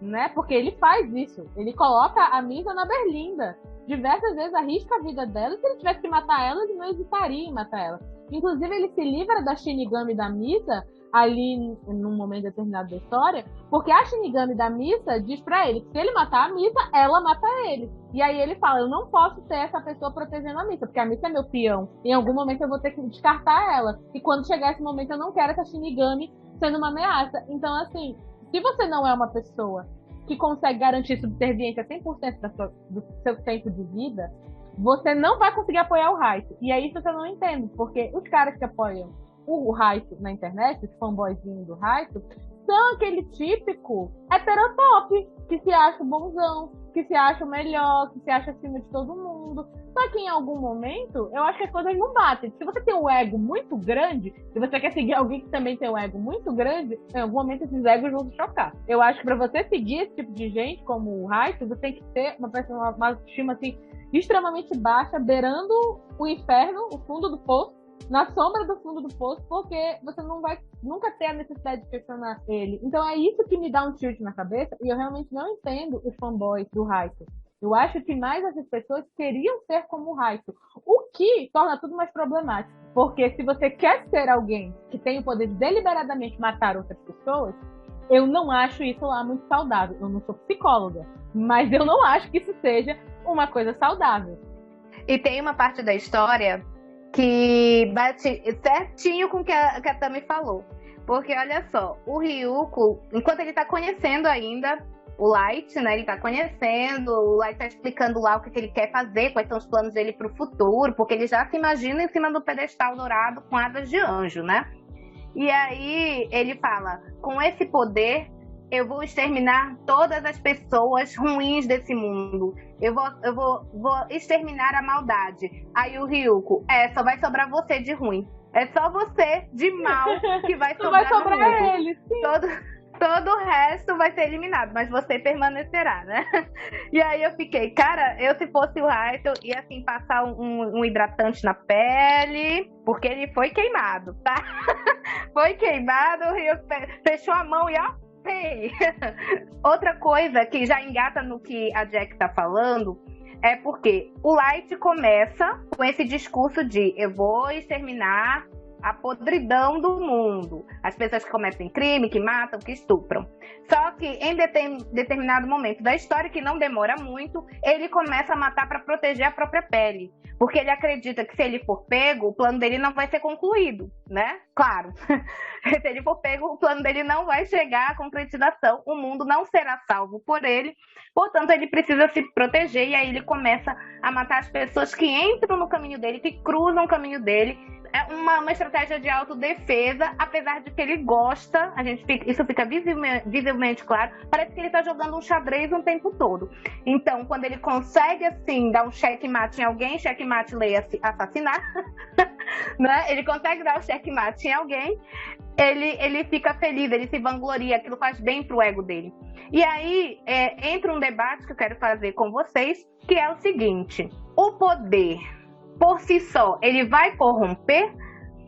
né? Porque ele faz isso. Ele coloca a Missa na berlinda. Diversas vezes arrisca a vida dela, e se ele tivesse que matar ela, ele não hesitaria em matar ela. Inclusive, ele se livra da Shinigami da Missa ali num momento determinado da história, porque a Shinigami da Missa diz pra ele que se ele matar a Missa, ela mata ele. E aí ele fala, eu não posso ser essa pessoa protegendo a Missa, porque a Missa é meu peão. Em algum momento eu vou ter que descartar ela. E quando chegar esse momento, eu não quero essa Shinigami sendo uma ameaça. Então, assim, se você não é uma pessoa que consegue garantir subserviência 100% do seu tempo de vida, você não vai conseguir apoiar o Hype. E é isso que eu não entendo, porque os caras que apoiam o Hype na internet, os fanboyzinhos do Hype, são aquele típico heterotop, que se acha bonzão, que se acha o melhor, que se acha acima de todo mundo. Só que em algum momento, eu acho que as coisas não batem. Se você tem um ego muito grande, e você quer seguir alguém que também tem um ego muito grande, em algum momento esses egos vão se chocar. Eu acho que pra você seguir esse tipo de gente, como o Hype, você tem que ter uma autoestima assim, extremamente baixa, beirando o inferno, o fundo do poço, na sombra do fundo do poço, porque você não vai nunca ter a necessidade de questionar ele. Então é isso que me dá um tilt na cabeça, e eu realmente não entendo os fanboys do Hype. Eu acho que mais essas pessoas queriam ser como o Raito, o que torna tudo mais problemático. Porque se você quer ser alguém que tem o poder de deliberadamente matar outras pessoas, eu não acho isso lá muito saudável. Eu não sou psicóloga, mas eu não acho que isso seja uma coisa saudável. E tem uma parte da história que bate certinho com o que a Tami falou. Porque, olha só, o Ryuko, enquanto ele tá conhecendo ainda o Light, né? Ele tá conhecendo, o Light tá explicando lá o que ele quer fazer, quais são os planos dele pro futuro, porque ele já se imagina em cima do pedestal dourado com asas de anjo, né? E aí ele fala, com esse poder, eu vou exterminar todas as pessoas ruins desse mundo. Eu vou exterminar a maldade. Aí o Ryuko, só vai sobrar você de ruim. É só você de mal que vai sobrar. Vai sobrar ele, sim. Todo o resto vai ser eliminado, mas você permanecerá, né? E aí eu fiquei, cara, eu se fosse o Raito, ia assim passar um hidratante na pele, porque ele foi queimado, tá? Foi queimado, o Ryuko fechou a mão e ó, pei. Outra coisa que já engata no que a Jack tá falando é porque o Light começa com esse discurso de eu vou exterminar a podridão do mundo. As pessoas que cometem crime, que matam, que estupram. Só que em determinado momento da história, que não demora muito, ele começa a matar para proteger a própria pele. Porque ele acredita que se ele for pego, o plano dele não vai ser concluído, né? Claro. Se ele for pego, o plano dele não vai chegar à concretização. O mundo não será salvo por ele. Portanto, ele precisa se proteger. E aí ele começa a matar as pessoas que entram no caminho dele, que cruzam o caminho dele. É uma estratégia de autodefesa, apesar de que ele gosta, isso fica visivelmente claro, parece que ele está jogando um xadrez o tempo todo. Então, quando ele consegue, assim, dar um checkmate em alguém, checkmate leia-se assassinar, né? Ele consegue dar um checkmate em alguém, ele fica feliz, ele se vangloria, aquilo faz bem pro ego dele. E aí, entra um debate que eu quero fazer com vocês, que é o seguinte: o poder por si só, ele vai corromper?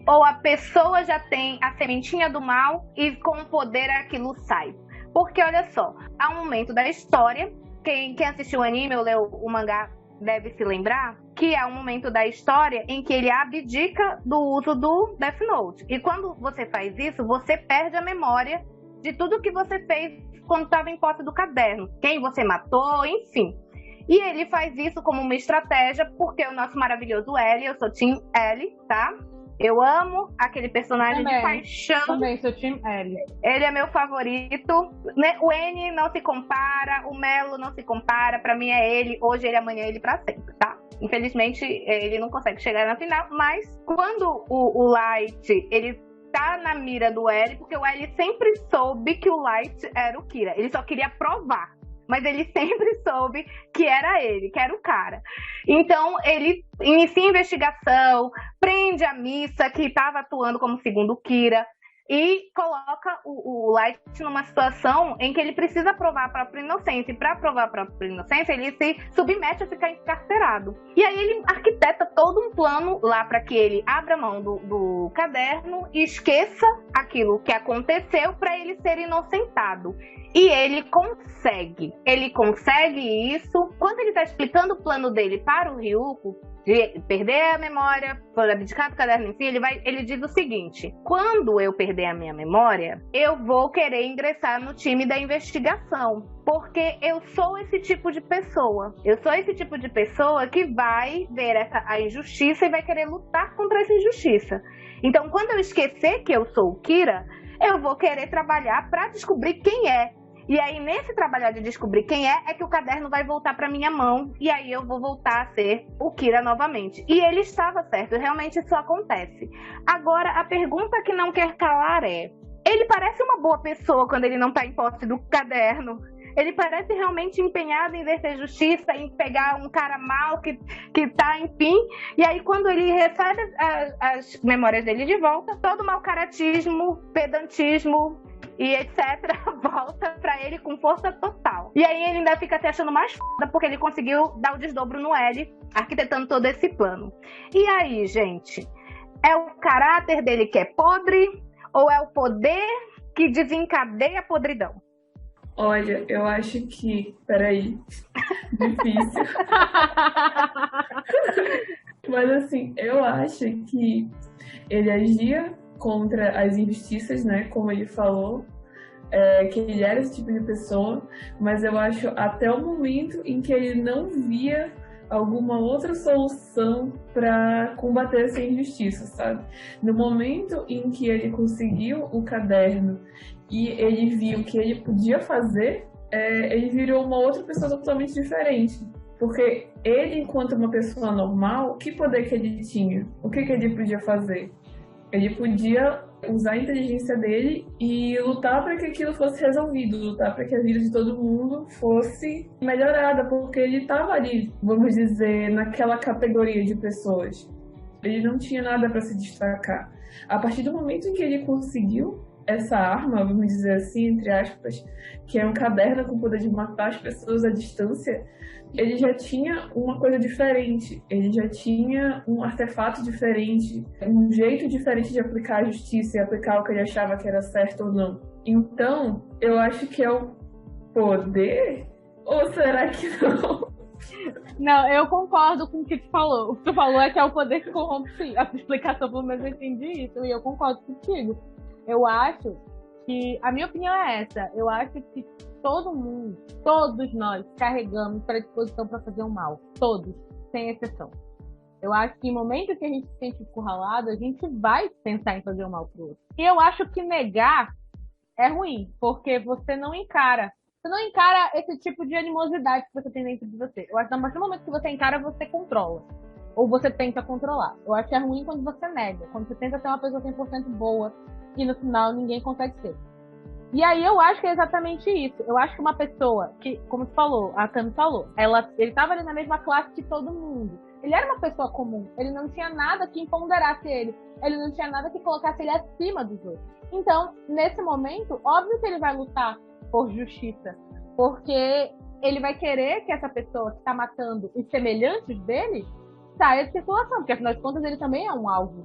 Ou a pessoa já tem a sementinha do mal e com o poder aquilo sai? Porque, olha só, há um momento da história, quem assistiu o anime ou leu o mangá deve se lembrar, que é um momento da história em que ele abdica do uso do Death Note. E quando você faz isso, você perde a memória de tudo que você fez quando estava em posse do caderno. Quem você matou, enfim. E ele faz isso como uma estratégia, porque o nosso maravilhoso L, eu sou Team L, tá? Eu amo aquele personagem de paixão. Também sou Team L. Ele é meu favorito. O N não se compara, o Melo não se compara. Pra mim é ele, hoje ele, amanhã ele pra sempre, tá? Infelizmente, ele não consegue chegar na final, mas quando o Light, ele tá na mira do L, porque o L sempre soube que o Light era o Kira. Ele só queria provar. Mas ele sempre soube que era ele, que era o cara. Então, ele inicia a investigação, prende a Missa, que estava atuando como segundo Kira, e coloca o Light numa situação em que ele precisa provar a própria inocência. E para provar a própria inocência, ele se submete a ficar encarcerado. E aí ele arquiteta todo um plano lá para que ele abra mão do caderno e esqueça aquilo que aconteceu para ele ser inocentado. E ele consegue isso. Quando ele está explicando o plano dele para o Ryuko, de perder a memória, por abdicar do caderno, enfim, ele diz o seguinte: quando eu perder a minha memória, eu vou querer ingressar no time da investigação, porque eu sou esse tipo de pessoa. Eu sou esse tipo de pessoa que vai ver a injustiça e vai querer lutar contra essa injustiça. Então, quando eu esquecer que eu sou o Kira, eu vou querer trabalhar para descobrir quem é. E aí, nesse trabalhar de descobrir quem é que o caderno vai voltar para minha mão. E aí eu vou voltar a ser o Kira novamente. E ele estava certo, realmente isso acontece. Agora, a pergunta que não quer calar é: ele parece uma boa pessoa quando ele não está em posse do caderno? Ele parece realmente empenhado em ver justiça, em pegar um cara mau que tá, enfim. E aí, quando ele recebe as memórias dele de volta, todo mau caratismo, pedantismo e etc. volta pra ele com força total. E aí ele ainda fica se achando mais foda porque ele conseguiu dar o desdobro no L, arquitetando todo esse plano. E aí, gente, é o caráter dele que é podre ou é o poder que desencadeia a podridão? Olha, eu acho que... Peraí. Difícil. Mas assim, eu acho que ele agia contra as injustiças, né? Como ele falou, que ele era esse tipo de pessoa, mas eu acho até o momento em que ele não via alguma outra solução para combater essa injustiça, sabe? No momento em que ele conseguiu o caderno e ele viu o que ele podia fazer, ele virou uma outra pessoa totalmente diferente. Porque ele, enquanto uma pessoa normal, que poder que ele tinha? O que ele podia fazer? Ele podia usar a inteligência dele e lutar para que aquilo fosse resolvido, lutar para que a vida de todo mundo fosse melhorada, porque ele estava ali, vamos dizer, naquela categoria de pessoas. Ele não tinha nada para se destacar. A partir do momento em que ele conseguiu essa arma, vamos dizer assim, entre aspas, que é um caderno com o poder de matar as pessoas à distância, ele já tinha uma coisa diferente, ele já tinha um artefato diferente, um jeito diferente de aplicar a justiça e aplicar o que ele achava que era certo ou não. Então, eu acho que é o poder? Ou será que não? Não, eu concordo com o que tu falou. O que tu falou é que é o poder que corrompe, sim. A tua explicação, pelo menos, eu entendi isso. E eu concordo contigo. Eu acho que... A minha opinião é essa. Eu acho que todo mundo, todos nós, carregamos predisposição para fazer o mal. Todos, sem exceção. Eu acho que em momentos que a gente se sente encurralado, a gente vai pensar em fazer o mal pro outro. E eu acho que negar é ruim, porque você não encara. Você não encara esse tipo de animosidade que você tem dentro de você. Eu acho que a partir do momento que você encara, você controla. Ou você tenta controlar. Eu acho que é ruim quando você nega. Quando você tenta ser uma pessoa 100% boa e no final ninguém consegue ser. E aí eu acho que é exatamente isso. Eu acho que uma pessoa que, como tu falou, a Cami falou, ele estava ali na mesma classe que todo mundo. Ele era uma pessoa comum. Ele não tinha nada que empoderasse ele. Ele não tinha nada que colocasse ele acima dos outros. Então, nesse momento, óbvio que ele vai lutar por justiça. Porque ele vai querer que essa pessoa que está matando os semelhantes dele saia de circulação. Porque, afinal de contas, ele também é um alvo.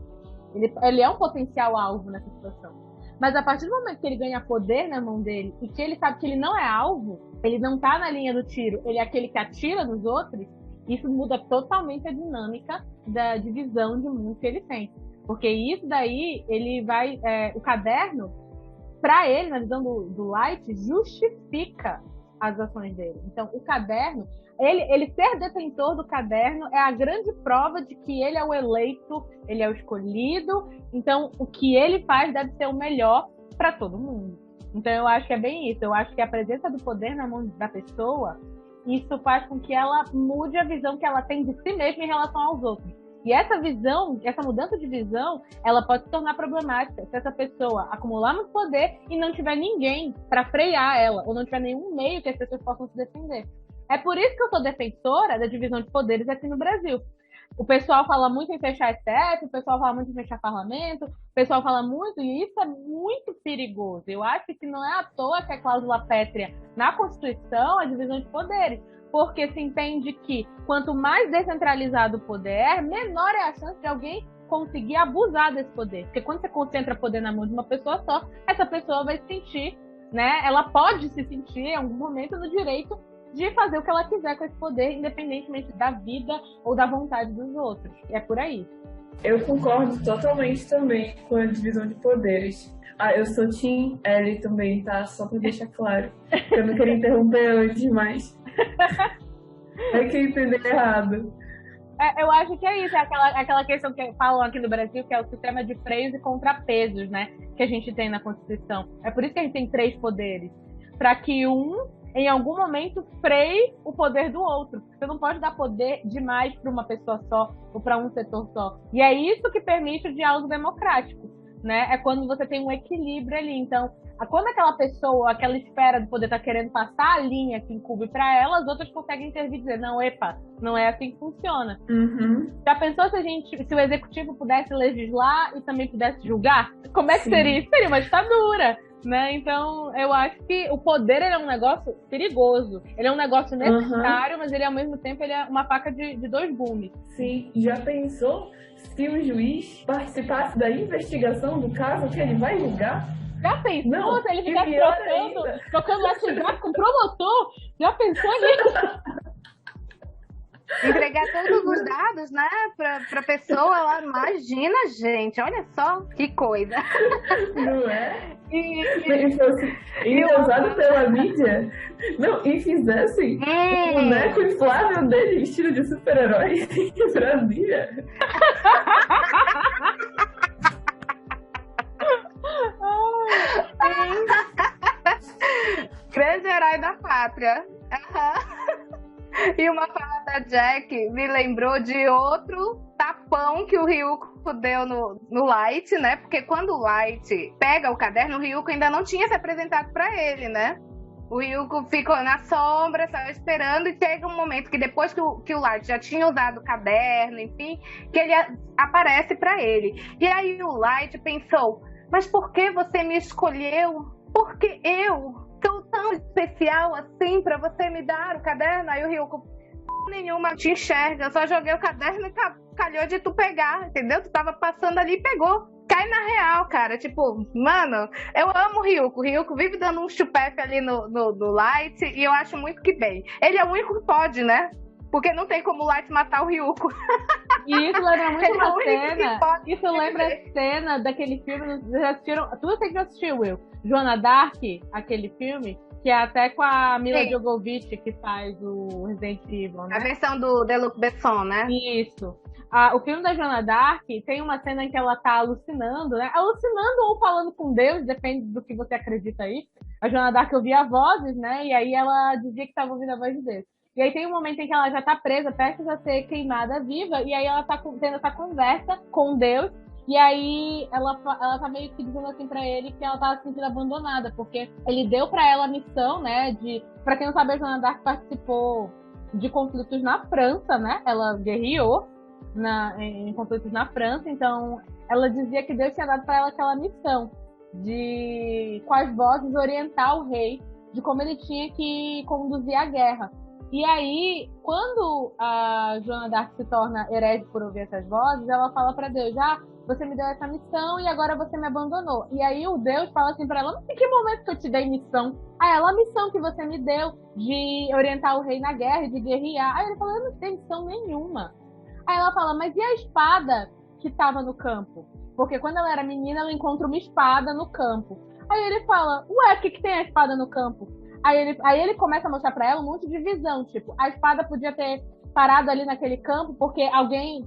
Ele é um potencial alvo nessa situação. Mas a partir do momento que ele ganha poder na mão dele e que ele sabe que ele não é alvo, ele não tá na linha do tiro, ele é aquele que atira nos outros, isso muda totalmente a dinâmica da divisão de mundo que ele tem. Porque isso daí, ele vai... o caderno, para ele, na visão do Light, justifica as ações dele. Então, o caderno, ele ser detentor do caderno é a grande prova de que ele é o eleito, ele é o escolhido. Então, o que ele faz deve ser o melhor para todo mundo. Então, eu acho que é bem isso. Eu acho que a presença do poder na mão da pessoa, isso faz com que ela mude a visão que ela tem de si mesma em relação aos outros. E essa visão, essa mudança de visão, ela pode se tornar problemática se essa pessoa acumular muito poder e não tiver ninguém para frear ela, ou não tiver nenhum meio que as pessoas possam se defender. É por isso que eu sou defensora da divisão de poderes aqui no Brasil. O pessoal fala muito em fechar STF, o pessoal fala muito em fechar parlamento, o pessoal fala muito, e isso é muito perigoso. Eu acho que não é à toa que a cláusula pétrea na Constituição é a divisão de poderes. Porque se entende que quanto mais descentralizado o poder é, menor é a chance de alguém conseguir abusar desse poder. Porque quando você concentra poder na mão de uma pessoa só, essa pessoa vai se sentir, né? Ela pode se sentir em algum momento no direito de fazer o que ela quiser com esse poder, independentemente da vida ou da vontade dos outros. E é por aí. Eu concordo totalmente também com a divisão de poderes. Eu sou Team Ellie também, tá? Só pra deixar claro. Eu não queria interromper antes, mas... é que eu entendi errado. Eu acho que é isso, é aquela questão que falam aqui no Brasil, que é o sistema de freios e contrapesos, né? Que a gente tem na Constituição. É por isso que a gente tem 3 poderes. Para que em algum momento, freie o poder do outro. Você não pode dar poder demais para uma pessoa só ou para um setor só. E é isso que permite o diálogo democrático, né? É quando você tem um equilíbrio ali. Então, quando aquela pessoa, aquela esfera do poder está querendo passar a linha que incumbe para ela, as outras conseguem intervir e dizer, não, epa, não é assim que funciona. Uhum. Já pensou se o executivo pudesse legislar e também pudesse julgar? Como é que seria isso? Seria uma ditadura. Né? Então, eu acho que o poder ele é um negócio perigoso. Ele é um negócio necessário, mas ele ao mesmo tempo ele é uma faca de 2 gumes. Sim, já pensou se o juiz participasse da investigação do caso que ele vai julgar? Já pensou Não, se ele e ficar pior trocando WhatsApp com o promotor? Já pensou nisso? Entregar todos os dados, né, pra pessoa lá. Imagina, gente, olha só que coisa. Não é? E Se fosse usado pela mídia, não, e fizessem o boneco inflável dele vestido de super-herói em Brasília. grande herói da pátria. E uma fala da Jack me lembrou de outro tapão que o Ryuko deu no Light, né? Porque quando o Light pega o caderno, o Ryuko ainda não tinha se apresentado pra ele, né? O Ryuko ficou na sombra, só esperando, e chega um momento que depois que o Light já tinha usado o caderno, enfim, que ele aparece pra ele. E aí o Light pensou, mas por que você me escolheu? Porque eu sou tão especial assim pra você me dar o caderno? Aí o Ryuko, nenhuma te enxerga, eu só joguei o caderno e calhou de tu pegar, entendeu? Tu tava passando ali e pegou. Cai na real, cara, tipo, mano, eu amo o Ryuko. O Ryuko vive dando um chupefe ali no Light, e eu acho muito que bem. Ele é o único que pode, né? Porque não tem como o Light matar o Ryuko. E isso lembra muito uma único cena. Isso lembra a cena daquele filme. Vocês já assistiram? Tu sei que já assistiu, Will. Joana Dark, aquele filme, que é até com a Mila Jovovich, que faz o Resident Evil, né? A versão do Luc Besson, né? Isso. O filme da Joana Dark tem uma cena em que ela tá alucinando, né? Alucinando ou falando com Deus, depende do que você acredita aí. A Joana Dark ouvia vozes, né? E aí ela dizia que estava ouvindo a voz de Deus. E aí tem um momento em que ela já tá presa, prestes a ser queimada viva, e aí ela tá tendo essa conversa com Deus, e aí ela tá meio que dizendo assim pra ele que ela tá se sentindo abandonada, porque ele deu pra ela a missão, né, pra quem não sabe, a Joana Dark participou de conflitos na França, né, ela guerreou em conflitos na França, então ela dizia que Deus tinha dado pra ela aquela missão de, com as vozes, orientar o rei de como ele tinha que conduzir a guerra. E aí, quando a Joana Dark se torna herege por ouvir essas vozes, ela fala pra Deus, você me deu essa missão e agora você me abandonou. E aí o Deus fala assim pra ela, não sei que momento que eu te dei missão. Aí ela, a missão que você me deu de orientar o rei na guerra e de guerrear. Aí ele fala, eu não tenho missão nenhuma. Aí ela fala, mas e a espada que tava no campo? Porque quando ela era menina, ela encontra uma espada no campo. Aí ele fala, ué, o que tem a espada no campo? Aí ele começa a mostrar pra ela um monte de visão, tipo, a espada podia ter parado ali naquele campo porque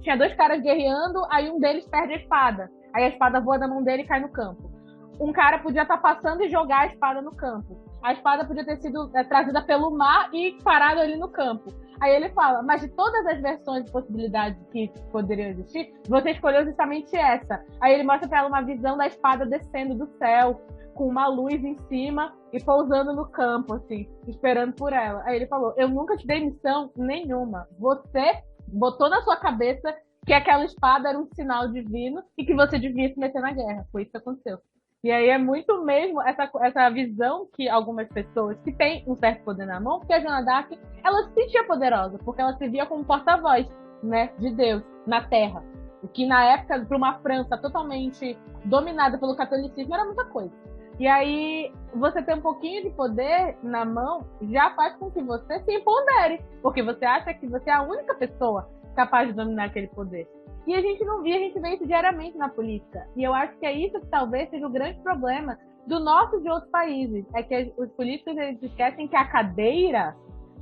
tinha dois caras guerreando, aí um deles perde a espada. Aí a espada voa da mão dele e cai no campo. Um cara podia estar passando e jogar a espada no campo. A espada podia ter sido trazida pelo mar e parada ali no campo. Aí ele fala, mas de todas as versões de possibilidades que poderiam existir, você escolheu justamente essa. Aí ele mostra pra ela uma visão da espada descendo do céu, com uma luz em cima e pousando no campo, assim, esperando por ela. Aí ele falou, eu nunca te dei missão nenhuma. Você botou na sua cabeça que aquela espada era um sinal divino e que você devia se meter na guerra. Foi isso que aconteceu. E aí é muito mesmo essa visão que algumas pessoas que têm um certo poder na mão, porque a Joana Dark, ela se sentia poderosa, porque ela se via como porta-voz, né, de Deus na Terra. O que na época, para uma França totalmente dominada pelo catolicismo, era muita coisa. E aí, você ter um pouquinho de poder na mão já faz com que você se empodere, porque você acha que você é a única pessoa capaz de dominar aquele poder. E a gente não vê, a gente vê isso diariamente na política. E eu acho que é isso que talvez seja o grande problema do nosso e de outros países. É que os políticos, eles esquecem que a cadeira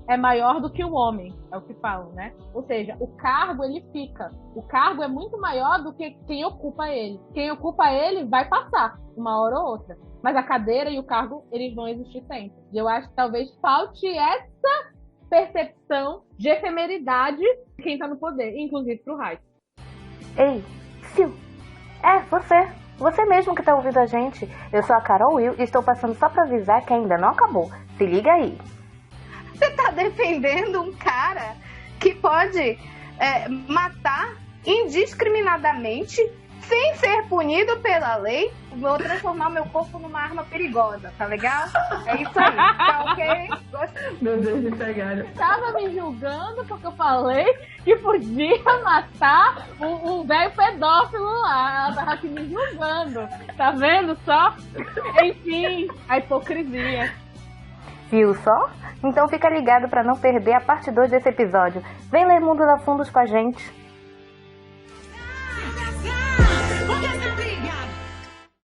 é maior do que o homem, é o que falam, né? Ou seja, o cargo, ele fica. O cargo é muito maior do que quem ocupa ele. Quem ocupa ele vai passar, uma hora ou outra. Mas a cadeira e o cargo, eles vão existir sempre. E eu acho que talvez falte essa percepção de efemeridade de quem tá no poder, inclusive pro Raik. Ei, Sil, você mesmo que tá ouvindo a gente. Eu sou a Carol Will e estou passando só pra avisar que ainda não acabou. Se liga aí. Você tá defendendo um cara que pode matar indiscriminadamente sem ser punido pela lei, vou transformar meu corpo numa arma perigosa, tá legal? É isso aí, tá ok? Gostei. Meu Deus, me pegaram. Tava me julgando porque eu falei que podia matar um velho pedófilo lá. Ela tava aqui me julgando. Tá vendo só? Enfim, a hipocrisia. Viu só? Então fica ligado pra não perder a parte 2 desse episódio. Vem ler Mundo da Fundos com a gente.